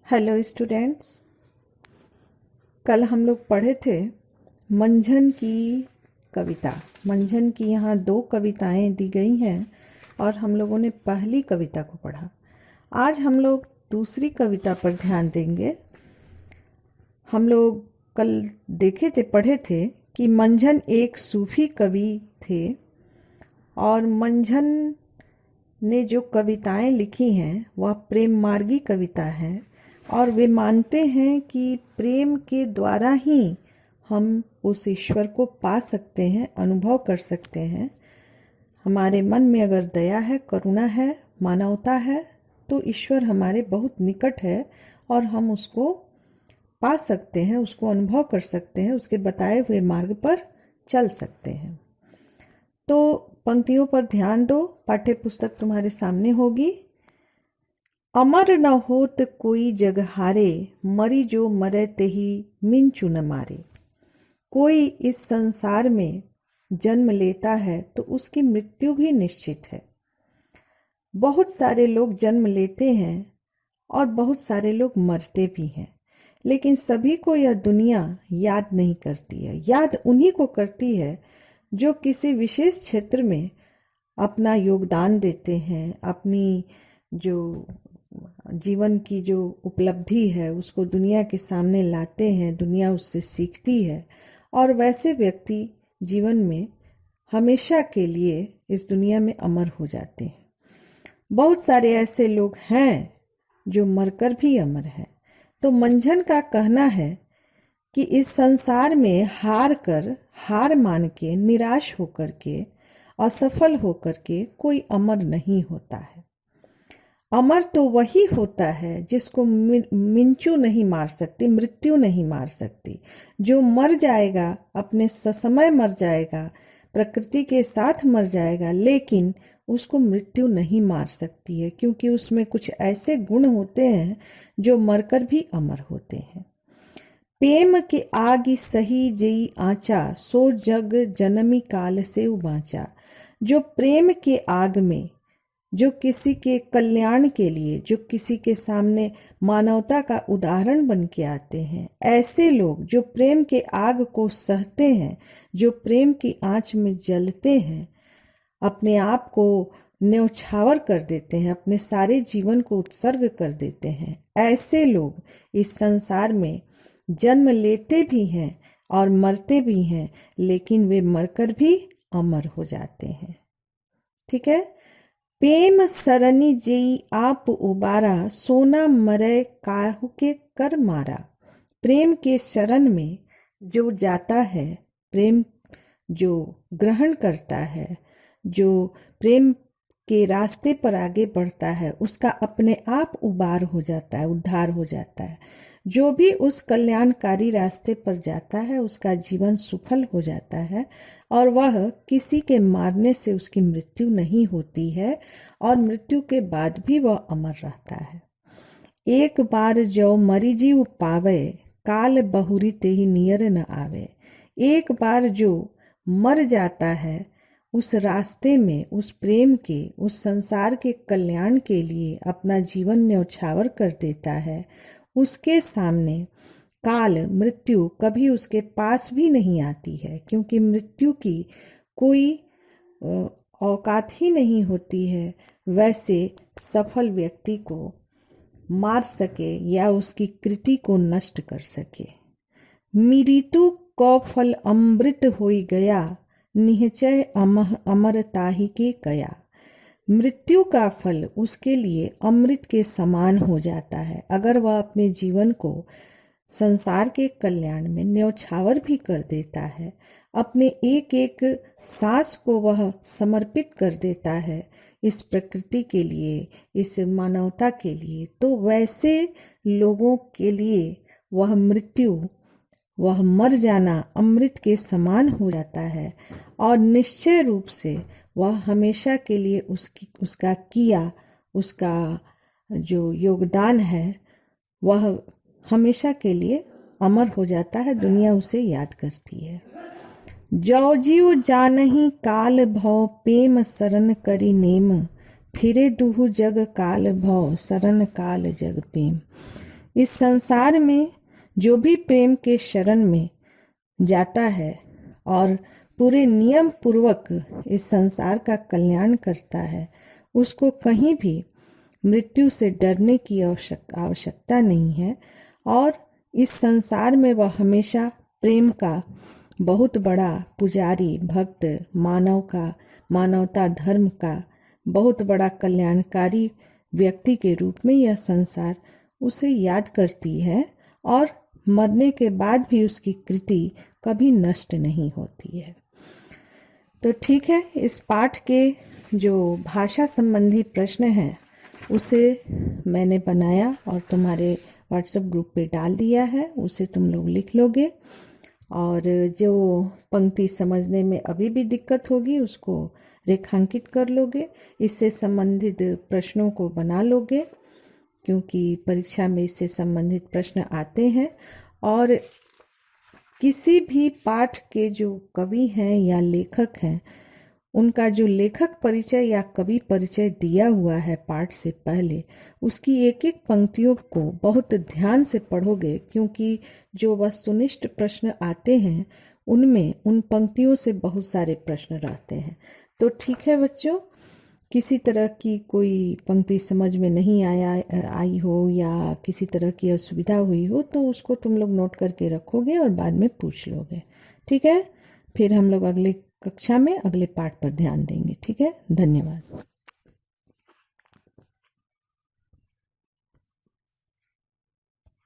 Hello students. कल हम लोग पढ़े थे मंझन की कविता। मंझन की यहाँ 2 कविताएं दी गई हैं और हम लोगों ने पहली कविता को पढ़ा। आज हम लोग दूसरी कविता पर ध्यान देंगे। हम लोग कल पढ़े थे कि मंझन एक सूफी कवि थे और मंझन ने जो कविताएं लिखी हैं वह प्रेम मार्गी कविता है और वे मानते हैं कि प्रेम के द्वारा ही हम उस ईश्वर को पा सकते हैं, अनुभव कर सकते हैं। हमारे मन में अगर दया है, करुणा है, मानवता है तो ईश्वर हमारे बहुत निकट है और हम उसको पा सकते हैं, उसको अनुभव कर सकते हैं, उसके बताए हुए मार्ग पर चल सकते हैं। तो पंक्तियों पर ध्यान दो। पाठ्य पुस्तक तुम्हारे सामने होगी। अमर न होत कोई जग हारे, मरी जो मरे तेहि मिंचु न मारे। कोई इस संसार में जन्म लेता है तो उसकी मृत्यु भी निश्चित है। बहुत सारे लोग जन्म लेते हैं और बहुत सारे लोग मरते भी हैं, लेकिन सभी को यह दुनिया याद नहीं करती है। याद उन्हीं को करती है जो किसी विशेष क्षेत्र में अपना योगदान देते हैं, अपनी जो जीवन की जो उपलब्धि है उसको दुनिया के सामने लाते हैं, दुनिया उससे सीखती है और वैसे व्यक्ति जीवन में हमेशा के लिए इस दुनिया में अमर हो जाते हैं। बहुत सारे ऐसे लोग हैं जो मरकर भी अमर हैं। तो मंझन का कहना है कि इस संसार में हार मान के, निराश होकर के, असफल होकर के कोई अमर नहीं होता है। अमर तो वही होता है जिसको मिंचू नहीं मार सकती, मृत्यु नहीं मार सकती। जो मर जाएगा, अपने ससमय मर जाएगा, प्रकृति के साथ मर जाएगा, लेकिन उसको मृत्यु नहीं मार सकती है, क्योंकि उसमें कुछ ऐसे गुण होते हैं जो मरकर भी अमर होते हैं। प्रेम के आगी सही जई आँचा, सो जग जनमी काल से उबाचा। जो प्रेम के आग में, जो किसी के कल्याण के लिए, जो किसी के सामने मानवता का उदाहरण बन के आते हैं, ऐसे लोग जो प्रेम के आग को सहते हैं, जो प्रेम की आंच में जलते हैं, अपने आप को न्यौछावर कर देते हैं, अपने सारे जीवन को उत्सर्ग कर देते हैं, ऐसे लोग इस संसार में जन्म लेते भी हैं और मरते भी हैं, लेकिन वे मरकर भी अमर हो जाते हैं। ठीक है। प्रेम सरनी जेई आप उबारा, सोना मरे काहू के कर मारा। प्रेम के शरण में जो जाता है, प्रेम जो ग्रहण करता है, जो प्रेम के रास्ते पर आगे बढ़ता है, उसका अपने आप उबार हो जाता है, उद्धार हो जाता है। जो भी उस कल्याणकारी रास्ते पर जाता है उसका जीवन सफल हो जाता है और वह किसी के मारने से उसकी मृत्यु नहीं होती है और मृत्यु के बाद भी वह अमर रहता है। एक बार जो मरी जीव पावे, काल बहुरी तेहि नियर न आवे। एक बार जो मर जाता है उस रास्ते में, उस प्रेम के, उस संसार के कल्याण के लिए अपना जीवन न्यौछावर कर देता है, उसके सामने काल, मृत्यु कभी उसके पास भी नहीं आती है, क्योंकि मृत्यु की कोई औकात ही नहीं होती है वैसे सफल व्यक्ति को मार सके या उसकी कृति को नष्ट कर सके। मृत्यु को फल अमृत होई गया, निश्चय अमरताहि के गया। मृत्यु का फल उसके लिए अमृत के समान हो जाता है अगर वह अपने जीवन को संसार के कल्याण में न्यौछावर भी कर देता है, अपने एक एक सांस को वह समर्पित कर देता है इस प्रकृति के लिए, इस मानवता के लिए, तो वैसे लोगों के लिए वह मृत्यु, वह मर जाना अमृत के समान हो जाता है और निश्चय रूप से वह हमेशा के लिए उसका जो योगदान है वह हमेशा के लिए अमर हो जाता है। दुनिया उसे याद करती है। जो जीव जानहि काल भव, प्रेम शरण करि नेम। फिरे दुहु जग काल भव, शरण काल जग प्रेम। इस संसार में जो भी प्रेम के शरण में जाता है और पूरे नियम पूर्वक इस संसार का कल्याण करता है, उसको कहीं भी मृत्यु से डरने की आवश्यकता नहीं है। और इस संसार में वह हमेशा प्रेम का बहुत बड़ा पुजारी, भक्त, मानवता धर्म का बहुत बड़ा कल्याणकारी व्यक्ति के रूप में यह संसार उसे याद करती है और मरने के बाद भी उसकी कृति कभी नष्ट नहीं होती है। तो ठीक है, इस पाठ के जो भाषा संबंधी प्रश्न हैं उसे मैंने बनाया और तुम्हारे व्हाट्सएप ग्रुप पे डाल दिया है, उसे तुम लोग लिख लोगे। और जो पंक्ति समझने में अभी भी दिक्कत होगी उसको रेखांकित कर लोगे, इससे संबंधित प्रश्नों को बना लोगे, क्योंकि परीक्षा में इससे संबंधित प्रश्न आते हैं। और किसी भी पाठ के जो कवि हैं या लेखक हैं, उनका जो लेखक परिचय या कवि परिचय दिया हुआ है पाठ से पहले, उसकी एक एक पंक्तियों को बहुत ध्यान से पढ़ोगे, क्योंकि जो वस्तुनिष्ठ प्रश्न आते हैं उनमें उन पंक्तियों से बहुत सारे प्रश्न रहते हैं। तो ठीक है बच्चों, किसी तरह की कोई पंक्ति समझ में नहीं आई हो या किसी तरह की असुविधा हुई हो तो उसको तुम लोग नोट करके रखोगे और बाद में पूछ लोगे। ठीक है, फिर हम लोग अगले कक्षा में अगले पाठ पर ध्यान देंगे। ठीक है, धन्यवाद।